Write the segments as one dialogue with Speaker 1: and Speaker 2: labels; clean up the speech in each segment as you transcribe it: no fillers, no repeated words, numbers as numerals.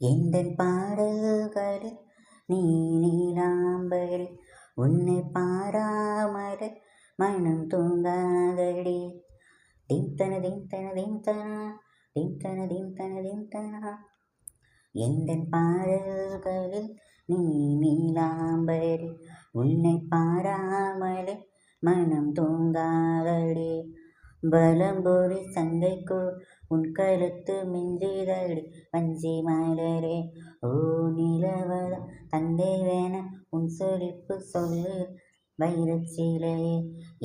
Speaker 1: எந்தன் பாடல்களில் நீ நீலாம்பரி உன்னை பாராமர மனம் தூங்காதடி. தின்தன தின்தன தின்தனா தின்தன தின்தன தின்தனா. எந்தன் பாடல்களில் நீ நீலாம்பரி உன்னை பாராமலே மனம் தூங்காதடி. பலம்பொறி சங்கைக்கோ உன் கருத்து மிஞ்சிதடி வஞ்சி மலரே. ஓ நிலவத தங்கை வேண உன் சொலிப்பு சொல்லு வைரச்சிலையே.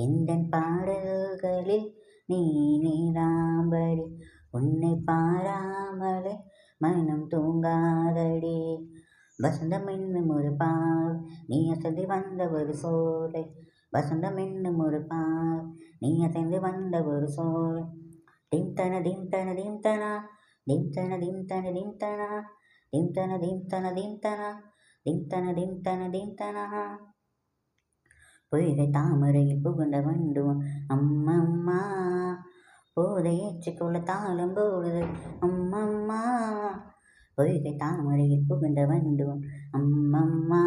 Speaker 1: எந்தன் பாடல்களில் நீ நீலாம்பரி உன்னை பாராமலே மனம் தூங்காதடி. வசந்தம் என்னும் ஒரு பால் நீ அசதி வந்த ஒரு சோலை. வசந்தம் என்னும் ஒரு பால் நீ அசைந்து வந்த ஒரு சோலை. திம்தன திம்தன திம்தனா திம்தன திம்தன திம்தனா திம்தன திம்தன திம்தனா திம்தன திம்தன திம்தனா. பொய்கை தாமரையில் புகுந்த வண்டுவம் அம்மம்மா போதை ஏற்றிக்கொள்ள தாளம் போடுது அம்மம்மா. பொய்கை தாமரையில் புகுந்த வண்டுவம் அம்மம்மா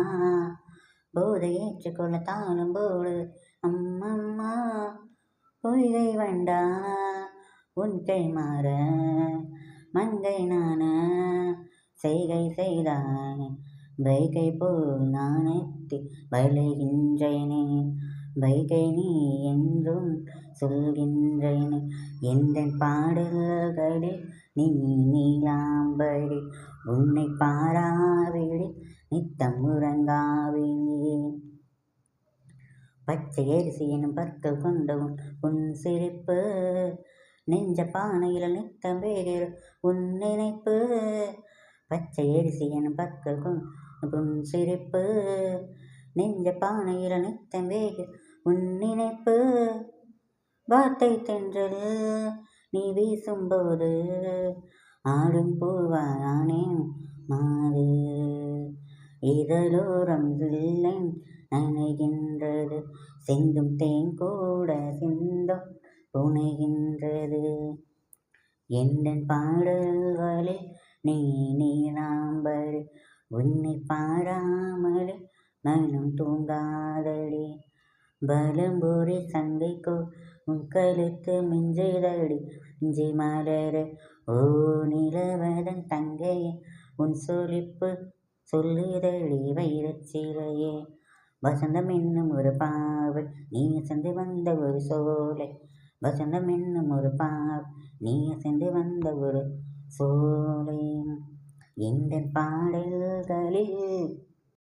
Speaker 1: போதை ஏற்றிக்கொள்ள தாளம் போடுது அம்மம்மா. பொய்கை வண்டா உன் கை மாற மங்கை நான செய்கை செய்தானே. வைகை போல் நான் எத்தி வளைகின்றேனே. வைகை நீ என்றும் சொல்கின்றேனே. எந்தன் பாடல்களில் நீ நீலாம்பரி உன்னை பாராவிடி நித்தம் உறங்காவியே. பச்சை அரிசி எனும் பற்கள் கொண்ட உன் சிரிப்பு நெஞ்ச பானையில் நித்தம் வேகிற உன் நினைப்பு. பச்சை அரிசி எனும் பற்கள் கொண்ட உன் சிரிப்பு நெஞ்ச பானையில் நித்தம் வேகிற உன் நினைப்பு. வார்த்தை தென்றல் நீ வீசும்போது ஆடும் பூவானேன் மாது. இதழோரம் சில்லன் நனைகின்றது சிந்தும் தேன் கூட சிந்தும் புனைகின்றது. எந்தன் பாடல்களில் நீ நீலாம்பரி உன்னை பாராமலே மனம் தூங்காதடி. பலம்பொறி சங்கைக்கோ உன் கழுத்து மிஞ்சிதடி இஞ்சி மலரே. ஓ நிலவதன் தங்கையே உன் சொலிப்பு சொல்லுதடி வைரச்சிலையே. வசந்தம் என்னும் ஒரு பாவை நீ அசைந்து வந்த ஒரு சோலை. வசந்தம் என்னும் ஒரு பாவை நீ அசைந்து வந்த ஒரு சோலை. எந்தன் பாடல்